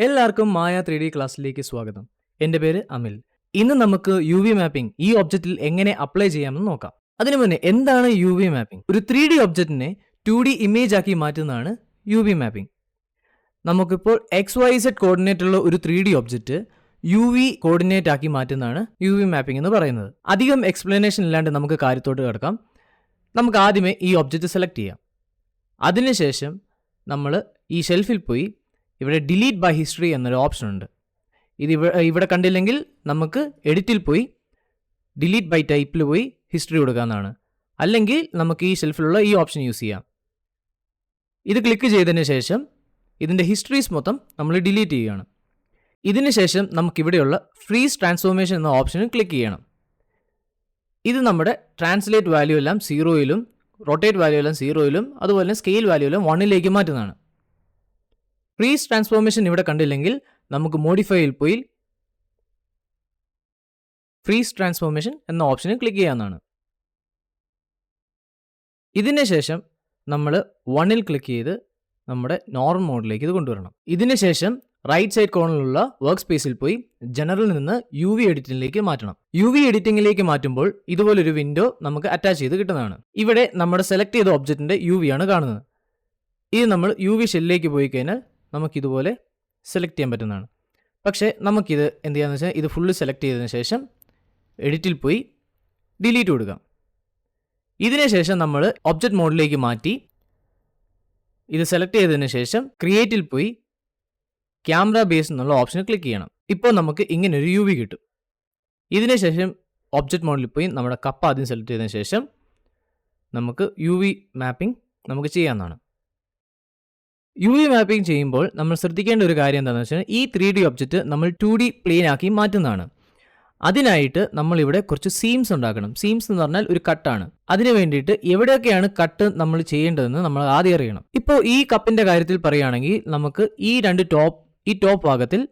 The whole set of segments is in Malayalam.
എല്ലാവർക്കും മായ 3D ക്ലാസ്സിലേക്ക് സ്വാഗതം. എൻ്റെ പേര് അമിൽ. ഇന്ന് നമുക്ക് യു വി മാപ്പിംഗ് ഈ ഒബ്ജക്റ്റിൽ എങ്ങനെ അപ്ലൈ ചെയ്യാമെന്ന് നോക്കാം. അതിനു മുന്നേ എന്താണ് യു വി മാപ്പിംഗ്? ഒരു 3D ഒബ്ജക്റ്റിനെ 2D ഇമേജ് ആക്കി മാറ്റുന്നതാണ് യു വി മാപ്പിംഗ്. നമുക്കിപ്പോൾ XYZ കോർഡിനേറ്റുള്ള ഒരു 3D object U V coordinate ആക്കി മാറ്റുന്നതാണ് യു വി മാപ്പിംഗ് എന്ന് പറയുന്നത്. അധികം എക്സ്പ്ലനേഷൻ ഇല്ലാണ്ട് നമുക്ക് കാര്യത്തോട്ട് കിടക്കാം. നമുക്ക് ആദ്യമേ ഈ ഒബ്ജക്റ്റ് സെലക്ട് ചെയ്യാം. അതിനുശേഷം നമ്മൾ ഈ ഷെൽഫിൽ പോയി ഇവിടെ ഡിലീറ്റ് ബൈ ഹിസ്റ്ററി എന്നൊരു ഓപ്ഷൻ ഉണ്ട്. ഇത് ഇവിടെ കണ്ടില്ലെങ്കിൽ നമുക്ക് എഡിറ്റിൽ പോയി ഡിലീറ്റ് ബൈ ടൈപ്പിൽ പോയി ഹിസ്റ്ററി കൊടുക്കാവുന്നതാണ്. അല്ലെങ്കിൽ നമുക്ക് ഈ ഷെൽഫിലുള്ള ഈ ഓപ്ഷൻ യൂസ് ചെയ്യാം. ഇത് ക്ലിക്ക് ചെയ്തതിന് ശേഷം ഇതിൻ്റെ ഹിസ്റ്ററീസ് മൊത്തം നമ്മൾ ഡിലീറ്റ് ചെയ്യുകയാണ്. ഇതിന് ശേഷം നമുക്കിവിടെയുള്ള ഫ്രീസ് ട്രാൻസ്ഫോർമേഷൻ എന്ന ഓപ്ഷനിൽ ക്ലിക്ക് ചെയ്യണം. ഇത് നമ്മുടെ ട്രാൻസ്ലേറ്റ് വാല്യൂ എല്ലാം 0-ലും റൊട്ടേറ്റ് വാല്യൂ എല്ലാം 0-ലും അതുപോലെ തന്നെ സ്കെയിൽ വാല്യൂ എല്ലാം 1-ലേക്ക് മാറ്റുന്നതാണ്. ഫ്രീസ് ട്രാൻസ്ഫോർമേഷൻ ഇവിടെ കണ്ടില്ലെങ്കിൽ നമുക്ക് മോഡിഫൈയിൽ പോയി ഫ്രീസ് ട്രാൻസ്ഫോർമേഷൻ എന്ന ഓപ്ഷനിൽ ക്ലിക്ക് ചെയ്യാവുന്നതാണ്. ഇതിന് ശേഷം നമ്മൾ 1-ൽ ക്ലിക്ക് ചെയ്ത് നമ്മുടെ നോർമൽ മോഡിലേക്ക് ഇത് കൊണ്ടുവരണം. ഇതിന് ശേഷം റൈറ്റ് സൈഡ് കോർണറിലുള്ള വർക്ക് സ്പേസിൽ പോയി ജനറലിൽ നിന്ന് യു വി എഡിറ്റിംഗിലേക്ക് മാറ്റണം. യു വി എഡിറ്റിംഗിലേക്ക് മാറ്റുമ്പോൾ ഇതുപോലൊരു വിൻഡോ നമുക്ക് അറ്റാച്ച് ചെയ്ത് കിട്ടുന്നതാണ്. ഇവിടെ നമ്മുടെ സെലക്ട് ചെയ്ത ഒബ്ജക്റ്റിൻ്റെ യു വി ആണ് കാണുന്നത്. ഇത് നമ്മൾ യു വി ഷെല്ലിലേക്ക് പോയി കഴിഞ്ഞാൽ നമുക്കിതുപോലെ സെലക്ട് ചെയ്യാൻ പറ്റുന്നതാണ്. പക്ഷേ നമുക്കിത് എന്ത് ചെയ്യാന്ന് വെച്ചാൽ ഇത് ഫുള്ള് സെലക്ട് ചെയ്തതിന് ശേഷം എഡിറ്റിൽ പോയി ഡിലീറ്റ് കൊടുക്കാം. ഇതിന് ശേഷം നമ്മൾ ഒബ്ജക്റ്റ് മോഡിലേക്ക് മാറ്റി ഇത് സെലക്ട് ചെയ്തതിന് ശേഷം ക്രിയേറ്റിൽ പോയി ക്യാമറ ബേസ് എന്നുള്ള ഓപ്ഷനിൽ ക്ലിക്ക് ചെയ്യണം. ഇപ്പോൾ നമുക്ക് ഇങ്ങനൊരു യു വി കിട്ടും. ഇതിന് ശേഷം ഒബ്ജക്റ്റ് മോഡിൽ പോയി നമ്മുടെ കപ്പ് ആദ്യം സെലക്ട് ചെയ്തതിന് ശേഷം നമുക്ക് യു വി മാപ്പിംഗ് നമുക്ക് ചെയ്യാവുന്നതാണ്. യു വി മാപ്പിംഗ് ചെയ്യുമ്പോൾ നമ്മൾ ശ്രദ്ധിക്കേണ്ട ഒരു കാര്യം എന്താണെന്ന് വെച്ചാൽ ഈ 3D ഒബ്ജക്റ്റ് നമ്മൾ 2D പ്ലെയിൻ ആക്കി മാറ്റുന്നതാണ്. അതിനായിട്ട് നമ്മളിവിടെ കുറച്ച് സീംസ് ഉണ്ടാക്കണം. സീംസ് എന്ന് പറഞ്ഞാൽ ഒരു കട്ടാണ്. അതിന് വേണ്ടിയിട്ട് എവിടെയൊക്കെയാണ് കട്ട് നമ്മൾ ചെയ്യേണ്ടതെന്ന് നമ്മൾ ആദ്യം അറിയണം. ഇപ്പോൾ ഈ കപ്പിൻ്റെ കാര്യത്തിൽ പറയുകയാണെങ്കിൽ നമുക്ക് ഈ ടോപ്പ് ഭാഗത്തിൽ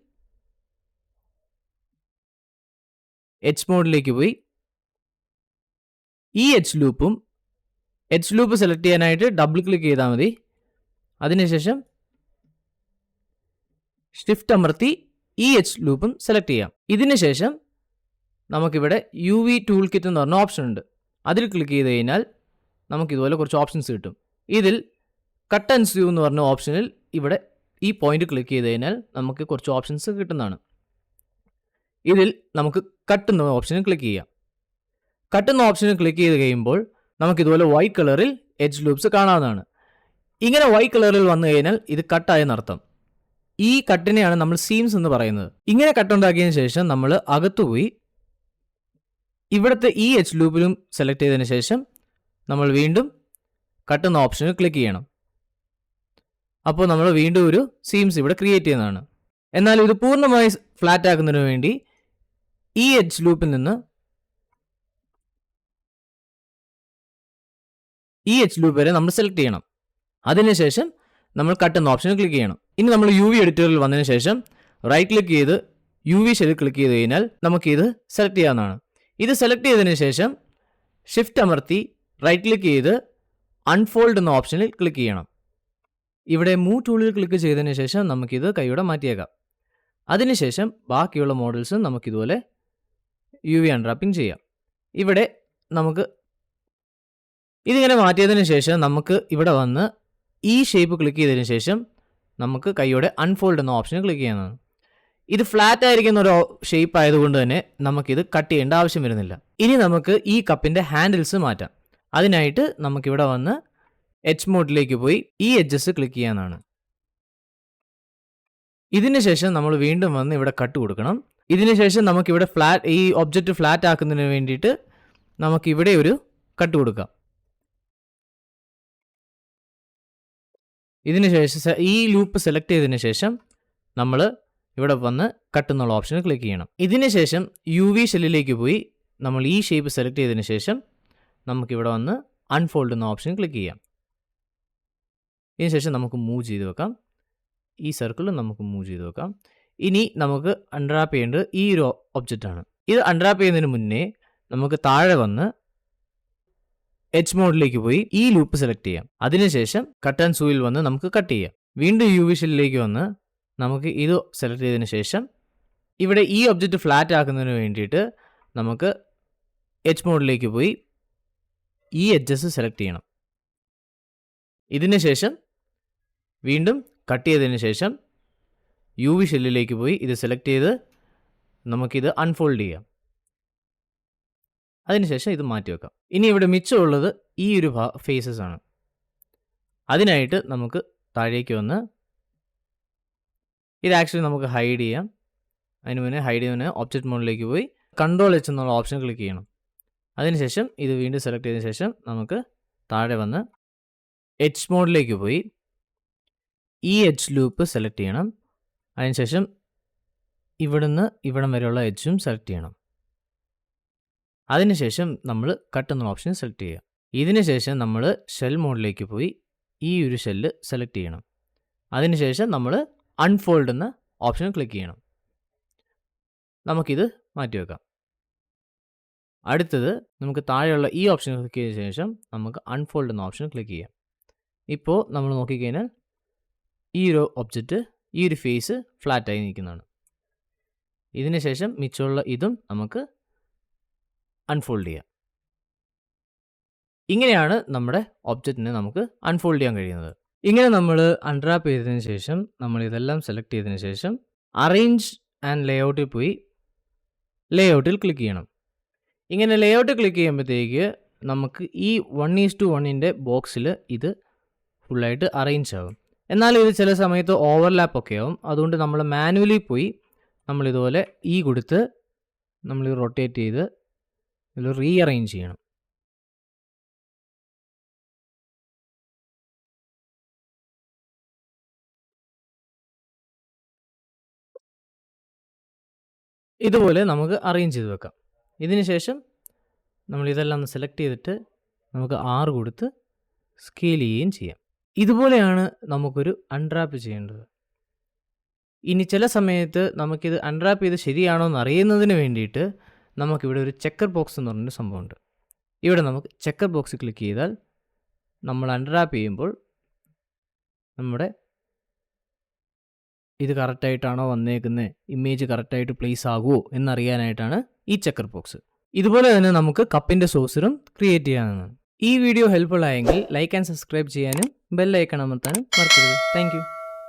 എച്ച് മോഡിലേക്ക് പോയി ഈ എച്ച് ലൂപ്പ് സെലക്ട് ചെയ്യാനായിട്ട് ഡബിൾ ക്ലിക്ക് ചെയ്താൽ മതി. അതിനുശേഷം ഷിഫ്റ്റ് അമർത്തി ഈ എച്ച് ലൂപ്പും സെലക്ട് ചെയ്യാം. ഇതിന് ശേഷം നമുക്കിവിടെ യു വി ടൂൾ കിറ്റ് എന്ന് പറഞ്ഞ ഓപ്ഷൻ ഉണ്ട്. അതിൽ ക്ലിക്ക് ചെയ്ത് കഴിഞ്ഞാൽ നമുക്കിതുപോലെ കുറച്ച് ഓപ്ഷൻസ് കിട്ടും. ഇതിൽ കട്ട് ആൻഡ് സ്യൂ എന്ന് പറഞ്ഞ ഓപ്ഷനിൽ ഇവിടെ ഈ പോയിന്റ് ക്ലിക്ക് ചെയ്ത് കഴിഞ്ഞാൽ നമുക്ക് കുറച്ച് ഓപ്ഷൻസ് കിട്ടുന്നതാണ്. ഇതിൽ നമുക്ക് കട്ട് എന്ന ഓപ്ഷനിൽ ക്ലിക്ക് ചെയ്യാം. കട്ട് എന്ന ഓപ്ഷനിൽ ക്ലിക്ക് ചെയ്ത് കഴിയുമ്പോൾ നമുക്കിതുപോലെ വൈറ്റ് കളറിൽ എഡ്ജ് ലൂപ്സ് കാണാവുന്നതാണ്. ഇങ്ങനെ വൈറ്റ് കളറിൽ വന്നു കഴിഞ്ഞാൽ ഇത് കട്ടായെന്നർത്ഥം. ഈ കട്ടിനെയാണ് നമ്മൾ സീംസ് എന്ന് പറയുന്നത്. ഇങ്ങനെ കട്ടുണ്ടാക്കിയതിന് ശേഷം നമ്മൾ അകത്തുപോയി ഇവിടുത്തെ ഈ എച്ച് ലൂപ്പിലും സെലക്ട് ചെയ്തതിന് ശേഷം നമ്മൾ വീണ്ടും കട്ട് എന്ന ഓപ്ഷനിൽ ക്ലിക്ക് ചെയ്യണം. അപ്പോൾ നമ്മൾ വീണ്ടും ഒരു സീംസ് ഇവിടെ ക്രിയേറ്റ് ചെയ്യുന്നതാണ്. എന്നാൽ ഇത് പൂർണ്ണമായി ഫ്ലാറ്റ് ആക്കുന്നതിന് വേണ്ടി ഈ എച്ച് ലൂപ്പിൽ നിന്ന് ഈ എച്ച് ലൂപ്പ് വരെ നമ്മൾ സെലക്ട് ചെയ്യണം. അതിനുശേഷം നമ്മൾ കട്ട് എന്ന ഓപ്ഷനിൽ ക്ലിക്ക് ചെയ്യണം. ഇനി നമ്മൾ യു വി എഡിറ്ററിൽ വന്നതിന് ശേഷം റൈറ്റ് ക്ലിക്ക് ചെയ്ത് യു വി ഷെല്ലിൽ ക്ലിക്ക് ചെയ്ത് കഴിഞ്ഞാൽ നമുക്കിത് സെലക്ട് ചെയ്യാവുന്നതാണ്. ഇത് സെലക്ട് ചെയ്തതിന് ശേഷം ഷിഫ്റ്റ് അമർത്തി റൈറ്റ് ക്ലിക്ക് ചെയ്ത് അൺഫോൾഡ് എന്ന ഓപ്ഷനിൽ ക്ലിക്ക് ചെയ്യണം. ഇവിടെ മൂവ് ടൂളിൽ ക്ലിക്ക് ചെയ്തതിന് ശേഷം നമുക്കിത് കൈയോടെ മാറ്റിയേക്കാം. അതിനുശേഷം ബാക്കിയുള്ള മോഡൽസും നമുക്കിതുപോലെ യു വി അൺറാപ്പിംഗ് ചെയ്യാം. ഇവിടെ നമുക്ക് ഇതിങ്ങനെ മാറ്റിയതിന് ശേഷം നമുക്ക് ഇവിടെ വന്ന് ഈ ഷേപ്പ് ക്ലിക്ക് ചെയ്തതിന് ശേഷം നമുക്ക് കൈയോടെ അൺഫോൾഡ് എന്ന ഓപ്ഷനിൽ ക്ലിക്ക് ചെയ്യുന്നതാണ്. ഇത് ഫ്ലാറ്റ് ആയിരിക്കുന്ന ഒരു ഷേപ്പ് ആയതുകൊണ്ട് തന്നെ നമുക്കിത് കട്ട് ചെയ്യേണ്ട ആവശ്യം വരുന്നില്ല. ഇനി നമുക്ക് ഈ കപ്പിൻ്റെ ഹാൻഡിൽസ് മാറ്റാം. അതിനായിട്ട് നമുക്കിവിടെ വന്ന് എച്ച് മോഡിലേക്ക് പോയി ഈ എഡ്ജസ് ക്ലിക്ക് ചെയ്യാനാണ്. ഇതിന് ശേഷം നമ്മൾ വീണ്ടും വന്ന് ഇവിടെ കട്ട് കൊടുക്കണം. ഇതിന് ശേഷം നമുക്കിവിടെ ഈ ഒബ്ജക്റ്റ് ഫ്ലാറ്റ് ആക്കുന്നതിന് വേണ്ടിയിട്ട് നമുക്കിവിടെ ഒരു കട്ട് കൊടുക്കാം. ഇതിന് ശേഷം ഈ ലൂപ്പ് സെലക്ട് ചെയ്തതിന് ശേഷം നമ്മൾ ഇവിടെ വന്ന് കട്ട് എന്നുള്ള ഓപ്ഷനിൽ ക്ലിക്ക് ചെയ്യണം. ഇതിന് ശേഷം യു വി ഷെല്ലിലേക്ക് പോയി നമ്മൾ ഈ ഷേപ്പ് സെലക്ട് ചെയ്തതിന് ശേഷം നമുക്കിവിടെ വന്ന് അൺഫോൾഡ് എന്ന ഓപ്ഷനിൽ ക്ലിക്ക് ചെയ്യാം. ഇതിന് ശേഷം നമുക്ക് മൂവ് ചെയ്ത് വെക്കാം. ഈ സർക്കിളിൽ നമുക്ക് മൂവ് ചെയ്ത് വെക്കാം. ഇനി നമുക്ക് അൺറാപ്പ് ചെയ്യേണ്ടത് ഈ ഒരു ഒബ്ജക്റ്റാണ്. ഇത് അൺറാപ്പ് ചെയ്യുന്നതിന് മുന്നേ നമുക്ക് താഴെ വന്ന് എച്ച് മോഡിലേക്ക് പോയി ഈ ലൂപ്പ് സെലക്ട് ചെയ്യാം. അതിനുശേഷം കട്ട് ആൻഡ് സൂയിൽ വന്ന് നമുക്ക് കട്ട് ചെയ്യാം. വീണ്ടും യു വി ഷെല്ലിലേക്ക് വന്ന് നമുക്ക് ഇത് സെലക്ട് ചെയ്തതിന് ശേഷം ഇവിടെ ഈ ഒബ്ജക്റ്റ് ഫ്ലാറ്റ് ആക്കുന്നതിന് വേണ്ടിയിട്ട് നമുക്ക് എഡ്ജ് മോഡിലേക്ക് പോയി ഈ എഡ്ജസ് സെലക്ട് ചെയ്യണം. ഇതിന് ശേഷം വീണ്ടും കട്ട് ചെയ്തതിന് ശേഷം UV ഷെല്ലിലേക്ക് പോയി ഇത് സെലക്ട് ചെയ്ത് നമുക്കിത് അൺഫോൾഡ് ചെയ്യാം. അതിനുശേഷം ഇത് മാറ്റി വെക്കാം. ഇനി ഇവിടെ മിച്ചമുള്ളത് ഈ ഒരു ഫേസസ് ആണ്. അതിനായിട്ട് നമുക്ക് താഴേക്ക് വന്ന് ഇത് ആക്ച്വലി നമുക്ക് ഹൈഡ് ചെയ്യാം. അതിന് മുന്നേ ഹൈഡ് ചെയ്യുന്നതിന് ഒബ്ജക്റ്റ് മോഡിലേക്ക് പോയി Ctrl+H എന്നുള്ള ഓപ്ഷൻ ക്ലിക്ക് ചെയ്യണം. അതിനുശേഷം ഇത് വീണ്ടും സെലക്ട് ചെയ്തതിന് ശേഷം നമുക്ക് താഴെ വന്ന് എഡ്ജ് മോഡിലേക്ക് പോയി ഈ എഡ്ജ് ലൂപ്പ് സെലക്ട് ചെയ്യണം. അതിനുശേഷം ഇവിടുന്ന് ഇവിടം വരെയുള്ള എഡ്ജും സെലക്ട് ചെയ്യണം. അതിനുശേഷം നമ്മൾ കട്ട് എന്നുള്ള ഓപ്ഷൻ സെലക്ട് ചെയ്യുക. ഇതിന് ശേഷം നമ്മൾ ഷെൽ മോഡിലേക്ക് പോയി ഈ ഒരു ഷെല്ല് സെലക്ട് ചെയ്യണം. അതിനുശേഷം നമ്മൾ അൺഫോൾഡ് എന്ന ഓപ്ഷൻ ക്ലിക്ക് ചെയ്യണം. നമുക്കിത് മാറ്റിവെക്കാം. അടുത്തത് നമുക്ക് താഴെയുള്ള ഈ ഓപ്ഷൻ ക്ലിക്ക് ചെയ്ത ശേഷം നമുക്ക് അൺഫോൾഡ് എന്ന ഓപ്ഷൻ ക്ലിക്ക് ചെയ്യാം. ഇപ്പോൾ നമ്മൾ നോക്കിക്കഴിഞ്ഞാൽ ഈ ഒരു ഒബ്ജക്റ്റ് ഈ ഒരു ഫേസ് ഫ്ലാറ്റായി നിൽക്കുന്നതാണ്. ഇതിന് ശേഷം മിച്ചമുള്ള ഇതും നമുക്ക് അൺഫോൾഡ് ചെയ്യാം. ഇങ്ങനെയാണ് നമ്മുടെ ഒബ്ജക്റ്റിനെ നമുക്ക് അൺഫോൾഡ് ചെയ്യാൻ കഴിയുന്നത്. ഇങ്ങനെ നമ്മൾ അൺറാപ്പ് ചെയ്തതിന് ശേഷം നമ്മൾ ഇതെല്ലാം സെലക്ട് ചെയ്തതിന് ശേഷം അറേഞ്ച് ആൻഡ് ലേഔട്ടിൽ പോയി ലേഔട്ടിൽ ക്ലിക്ക് ചെയ്യണം. ഇങ്ങനെ ലേഔട്ട് ക്ലിക്ക് ചെയ്യുമ്പോഴത്തേക്ക് നമുക്ക് ഈ 1:1 ബോക്സിൽ ഇത് ഫുള്ളായിട്ട് അറേഞ്ച് ആകും. എന്നാൽ ഇത് ചില സമയത്ത് ഓവർലാപ്പ് ഒക്കെ ആവും. അതുകൊണ്ട് നമ്മൾ മാനുവലി പോയി നമ്മളിതുപോലെ കൊടുത്ത് നമ്മൾ റൊട്ടേറ്റ് ചെയ്ത് ഇതിൽ റീഅറേഞ്ച് ചെയ്യണം. ഇതുപോലെ നമുക്ക് അറേഞ്ച് ചെയ്ത് വെക്കാം. ഇതിന് ശേഷം നമ്മൾ ഇതെല്ലാം ഒന്ന് സെലക്ട് ചെയ്തിട്ട് നമുക്ക് 6 കൊടുത്ത് സ്കെയിൽ ചെയ്യുകയും ചെയ്യാം. ഇതുപോലെയാണ് നമുക്കൊരു അൺറാപ്പ് ചെയ്യേണ്ടത്. ഇനി ചില സമയത്ത് നമുക്കിത് അൺറാപ്പ് ചെയ്ത് ശരിയാണോ എന്ന് അറിയുന്നതിന് വേണ്ടിയിട്ട് നമുക്കിവിടെ ഒരു ചെക്കർ ബോക്സ് എന്ന് പറഞ്ഞൊരു സംഭവമുണ്ട്. ഇവിടെ നമുക്ക് ചെക്കർ ബോക്സ് ക്ലിക്ക് ചെയ്താൽ നമ്മൾ അൺറാപ്പ് ചെയ്യുമ്പോൾ നമ്മുടെ ഇത് കറക്റ്റായിട്ടാണോ വന്നേക്കുന്നത്, ഇമേജ് കറക്റ്റായിട്ട് പ്ലേസ് ആകുമോ എന്നറിയാനായിട്ടാണ് ഈ ചെക്കർ ബോക്സ്. ഇതുപോലെ തന്നെ നമുക്ക് കപ്പിൻ്റെ സോഴ്സറും ക്രിയേറ്റ് ചെയ്യാവുന്നതാണ്. ഈ വീഡിയോ ഹെൽപ്ഫുൾ ആയെങ്കിൽ ലൈക്ക് ആൻഡ് സബ്സ്ക്രൈബ് ചെയ്യാനും ബെൽ ഐക്കൺ അമർത്താനും മറക്കരുത്. Thank you.